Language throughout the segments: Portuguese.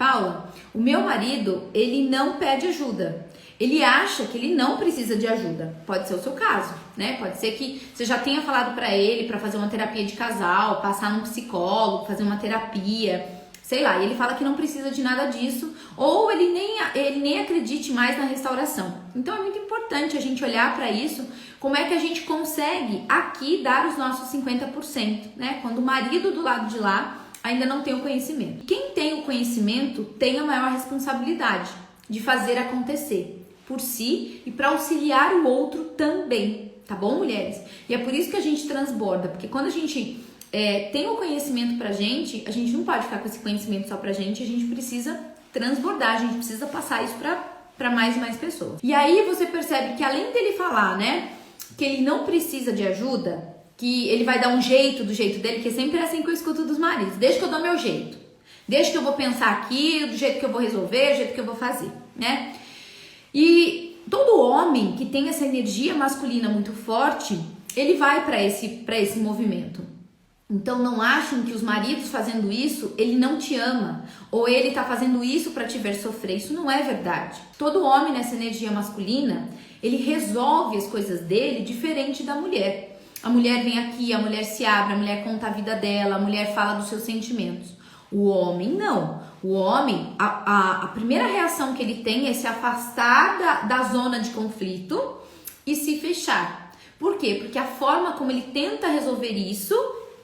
Paula, o meu marido, ele não pede ajuda. Ele acha que ele não precisa de ajuda. Pode ser o seu caso, né? Pode ser que você já tenha falado pra ele pra fazer uma terapia de casal, passar num psicólogo, fazer uma terapia, sei lá. E ele fala que não precisa de nada disso, ou ele nem acredite mais na restauração. Então é muito importante a gente olhar pra isso, como é que a gente consegue aqui dar os nossos 50%, né? Quando o marido do lado de lá ainda não tem o conhecimento. Quem tem o conhecimento tem a maior responsabilidade de fazer acontecer por si e para auxiliar o outro também, tá bom, mulheres? E é por isso que a gente transborda, porque quando a gente tem o conhecimento pra gente, a gente não pode ficar com esse conhecimento só pra gente, a gente precisa transbordar, a gente precisa passar isso pra mais e mais pessoas. E aí você percebe que além dele falar, né, que ele não precisa de ajuda, que ele vai dar um jeito do jeito dele, que sempre é assim que eu escuto dos maridos, deixa que eu dou meu jeito, deixa que eu vou pensar aqui, do jeito que eu vou resolver, do jeito que eu vou fazer, né? E todo homem que tem essa energia masculina muito forte, ele vai para esse movimento. Então não achem que os maridos fazendo isso, ele não te ama, ou ele tá fazendo isso para te ver sofrer. Isso não é verdade. Todo homem nessa energia masculina, ele resolve as coisas dele diferente da mulher. A mulher vem aqui, a mulher se abre, a mulher conta a vida dela, a mulher fala dos seus sentimentos. O homem não. O homem, a primeira reação que ele tem é se afastar da zona de conflito e se fechar. Por quê? Porque a forma como ele tenta resolver isso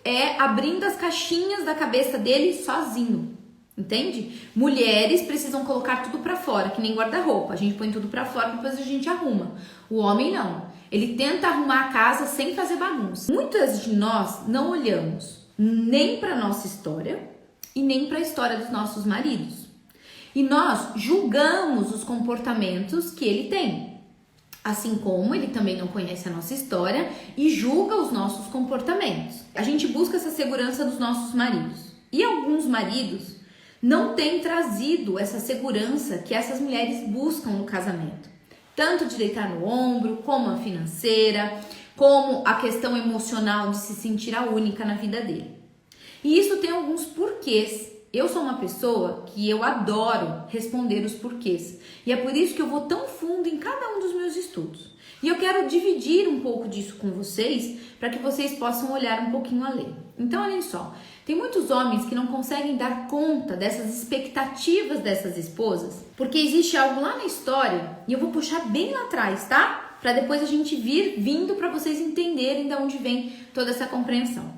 é abrindo as caixinhas da cabeça dele sozinho. Entende? Mulheres precisam colocar tudo pra fora, que nem guarda-roupa. A gente põe tudo pra fora, depois a gente arruma. O homem não. Ele tenta arrumar a casa sem fazer bagunça. Muitas de nós não olhamos nem pra nossa história e nem para a história dos nossos maridos. E nós julgamos os comportamentos que ele tem. Assim como ele também não conhece a nossa história e julga os nossos comportamentos. A gente busca essa segurança dos nossos maridos. E alguns maridos não têm trazido essa segurança que essas mulheres buscam no casamento. Tanto de deitar no ombro, como a financeira, como a questão emocional de se sentir a única na vida dele. E isso tem alguns porquês. Eu sou uma pessoa que eu adoro responder os porquês. E é por isso que eu vou tão fundo em cada um dos meus estudos. E eu quero dividir um pouco disso com vocês, para que vocês possam olhar um pouquinho além. Então, olhem só. Tem muitos homens que não conseguem dar conta dessas expectativas dessas esposas, porque existe algo lá na história, e eu vou puxar bem lá atrás, tá? Para depois a gente vindo para vocês entenderem de onde vem toda essa compreensão.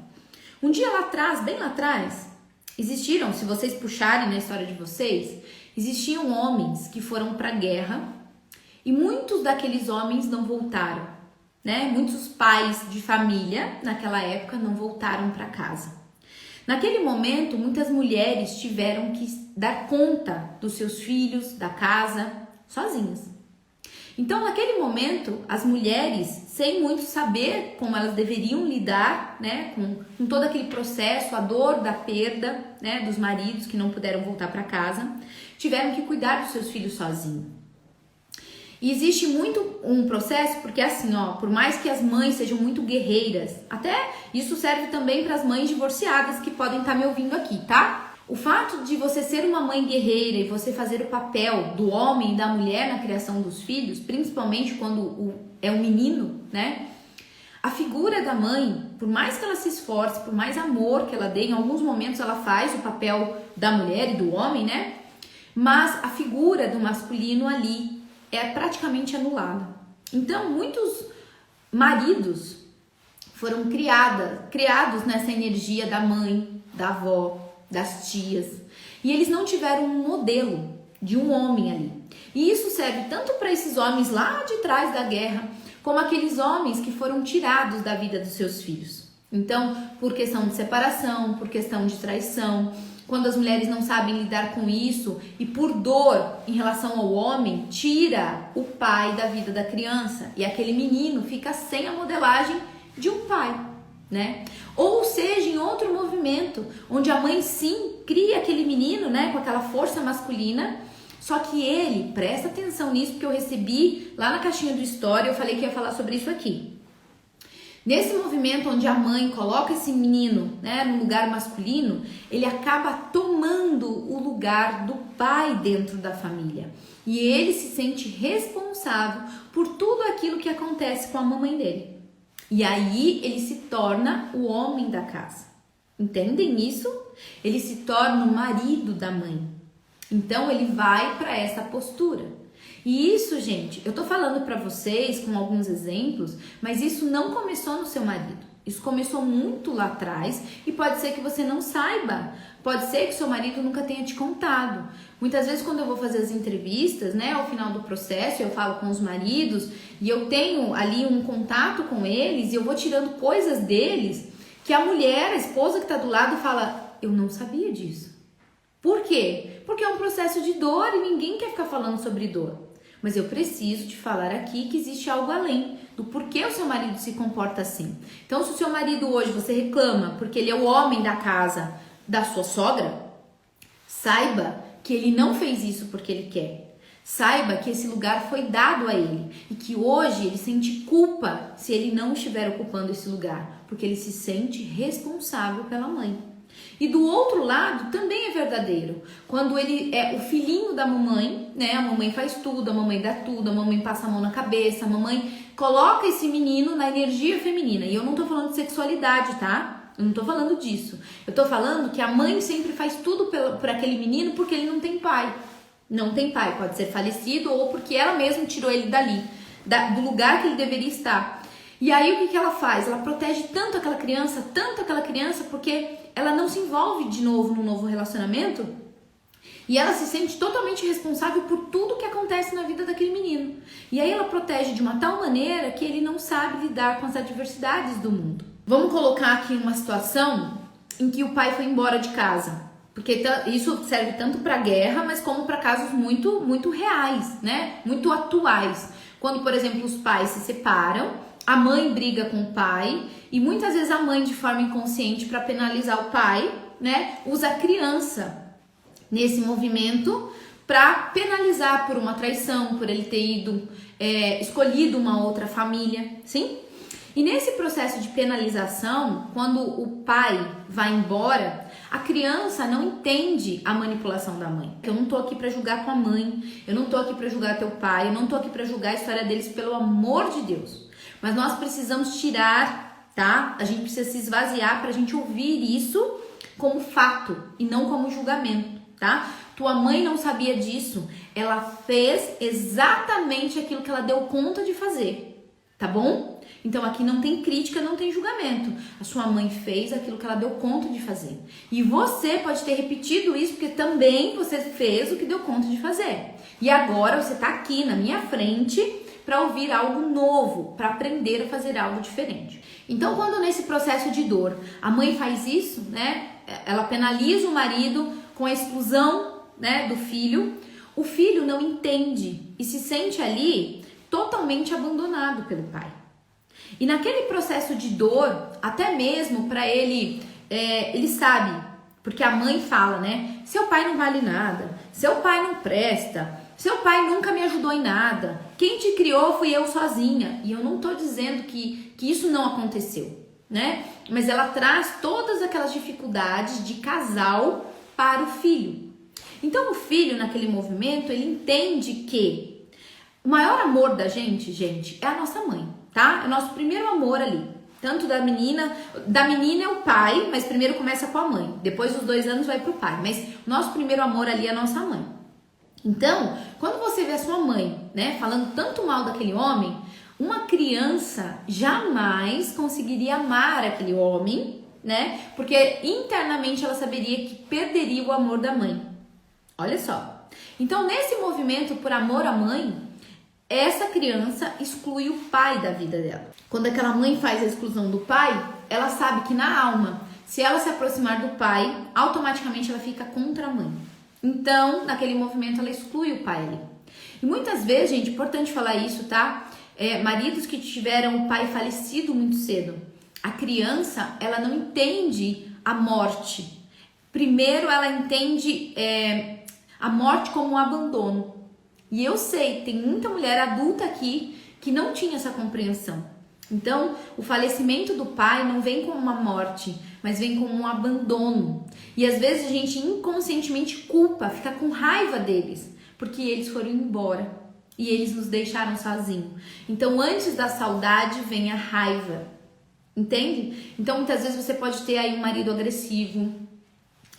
Um dia lá atrás, bem lá atrás, existiram, se vocês puxarem na história de vocês, existiam homens que foram para a guerra e muitos daqueles homens não voltaram, né? Muitos pais de família naquela época não voltaram para casa. Naquele momento, muitas mulheres tiveram que dar conta dos seus filhos, da casa, sozinhas. Então, naquele momento, as mulheres, sem muito saber como elas deveriam lidar, né, com todo aquele processo, a dor da perda, né, dos maridos que não puderam voltar para casa, tiveram que cuidar dos seus filhos sozinhos. E existe muito um processo, porque assim, ó, por mais que as mães sejam muito guerreiras, até isso serve também para as mães divorciadas que podem estar me ouvindo aqui, tá? O fato de você ser uma mãe guerreira e você fazer o papel do homem e da mulher na criação dos filhos, principalmente quando é um menino, né? A figura da mãe, por mais que ela se esforce, por mais amor que ela dê, em alguns momentos ela faz o papel da mulher e do homem, né? Mas a figura do masculino ali é praticamente anulada. Então, muitos maridos foram criados nessa energia da mãe, da avó, das tias, e eles não tiveram um modelo de um homem ali. E isso serve tanto para esses homens lá de trás da guerra, como aqueles homens que foram tirados da vida dos seus filhos. Então, por questão de separação, por questão de traição, quando as mulheres não sabem lidar com isso e por dor em relação ao homem, tira o pai da vida da criança e aquele menino fica sem a modelagem de um pai, né? Ou seja, em outro movimento, onde a mãe sim cria aquele menino, né, com aquela força masculina, só que ele, presta atenção nisso, porque eu recebi lá na caixinha do Story, eu falei que ia falar sobre isso aqui. Nesse movimento onde a mãe coloca esse menino, né, no lugar masculino, ele acaba tomando o lugar do pai dentro da família. E ele se sente responsável por tudo aquilo que acontece com a mamãe dele. E aí ele se torna o homem da casa. Entendem isso? Ele se torna o marido da mãe. Então ele vai para essa postura. E isso, gente, eu tô falando para vocês com alguns exemplos, mas isso não começou no seu marido. Isso começou muito lá atrás e pode ser que você não saiba. Pode ser que seu marido nunca tenha te contado. Muitas vezes quando eu vou fazer as entrevistas, né, ao final do processo, eu falo com os maridos e eu tenho ali um contato com eles e eu vou tirando coisas deles que a mulher, a esposa que tá do lado fala, eu não sabia disso. Por quê? Porque é um processo de dor e ninguém quer ficar falando sobre dor. Mas eu preciso te falar aqui que existe algo além do porquê o seu marido se comporta assim. Então, se o seu marido hoje você reclama porque ele é o homem da casa da sua sogra, saiba que ele não fez isso porque ele quer. Saiba que esse lugar foi dado a ele e que hoje ele sente culpa se ele não estiver ocupando esse lugar, porque ele se sente responsável pela mãe. E do outro lado também é verdadeiro. Quando ele é o filhinho da mamãe, né? A mamãe faz tudo, a mamãe dá tudo, a mamãe passa a mão na cabeça, a mamãe coloca esse menino na energia feminina. E eu não tô falando de sexualidade, tá? Eu não tô falando disso. Eu tô falando que a mãe sempre faz tudo por aquele menino porque ele não tem pai. Não tem pai, pode ser falecido ou porque ela mesma tirou ele dali, do lugar que ele deveria estar. E aí o que ela faz? Ela protege tanto aquela criança, porque ela não se envolve de novo no novo relacionamento e ela se sente totalmente responsável por tudo que acontece na vida daquele menino. E aí ela protege de uma tal maneira que ele não sabe lidar com as adversidades do mundo. Vamos colocar aqui uma situação em que o pai foi embora de casa. Porque isso serve tanto para guerra, mas como para casos muito, muito reais, né? Muito atuais. Quando, por exemplo, os pais se separam, a mãe briga com o pai e muitas vezes a mãe, de forma inconsciente, para penalizar o pai, né, usa a criança nesse movimento para penalizar por uma traição, por ele ter ido escolhido uma outra família, sim? E nesse processo de penalização, quando o pai vai embora, a criança não entende a manipulação da mãe. Eu não tô aqui para julgar tua mãe, eu não tô aqui para julgar teu pai, eu não tô aqui para julgar a história deles, pelo amor de Deus. Mas nós precisamos tirar, tá? A gente precisa se esvaziar pra gente ouvir isso como fato e não como julgamento, tá? Tua mãe não sabia disso, ela fez exatamente aquilo que ela deu conta de fazer, tá bom? Então aqui não tem crítica, não tem julgamento. A sua mãe fez aquilo que ela deu conta de fazer. E você pode ter repetido isso porque também você fez o que deu conta de fazer. E agora você tá aqui na minha frente para ouvir algo novo, para aprender a fazer algo diferente. Então, quando nesse processo de dor a mãe faz isso, né? Ela penaliza o marido com a exclusão, né, do filho. O filho não entende e se sente ali totalmente abandonado pelo pai. E naquele processo de dor, até mesmo para ele, ele sabe, porque a mãe fala, né? Seu pai não vale nada, seu pai não presta, seu pai nunca me ajudou em nada, quem te criou fui eu sozinha. E eu não tô dizendo que isso não aconteceu, né? Mas ela traz todas aquelas dificuldades de casal para o filho. Então o filho, naquele movimento, ele entende que o maior amor da gente, é a nossa mãe, tá? É o nosso primeiro amor ali. Tanto da menina é o pai, mas primeiro começa com a mãe. Depois dos 2 anos vai pro pai. Mas o nosso primeiro amor ali é a nossa mãe. Então, quando você vê a sua mãe, né, falando tanto mal daquele homem, uma criança jamais conseguiria amar aquele homem, né? Porque internamente ela saberia que perderia o amor da mãe. Olha só. Então, nesse movimento por amor à mãe, essa criança exclui o pai da vida dela. Quando aquela mãe faz a exclusão do pai, ela sabe que na alma, se ela se aproximar do pai, automaticamente ela fica contra a mãe. Então, naquele movimento, ela exclui o pai ali. E muitas vezes, gente, importante falar isso, tá? Maridos que tiveram o pai falecido muito cedo. A criança, ela não entende a morte. Primeiro, ela entende a morte como um abandono. E eu sei, tem muita mulher adulta aqui que não tinha essa compreensão. Então, o falecimento do pai não vem como uma morte, mas vem como um abandono. E às vezes a gente inconscientemente culpa, fica com raiva deles, porque eles foram embora e eles nos deixaram sozinhos. Então, antes da saudade vem a raiva, entende? Então, muitas vezes você pode ter aí um marido agressivo,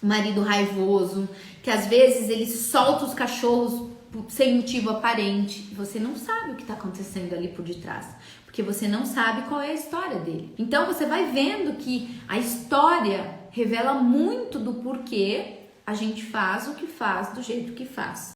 um marido raivoso, que às vezes ele solta os cachorros sem motivo aparente. Você não sabe o que está acontecendo ali por detrás, porque você não sabe qual é a história dele. Então você vai vendo que a história revela muito do porquê a gente faz o que faz do jeito que faz.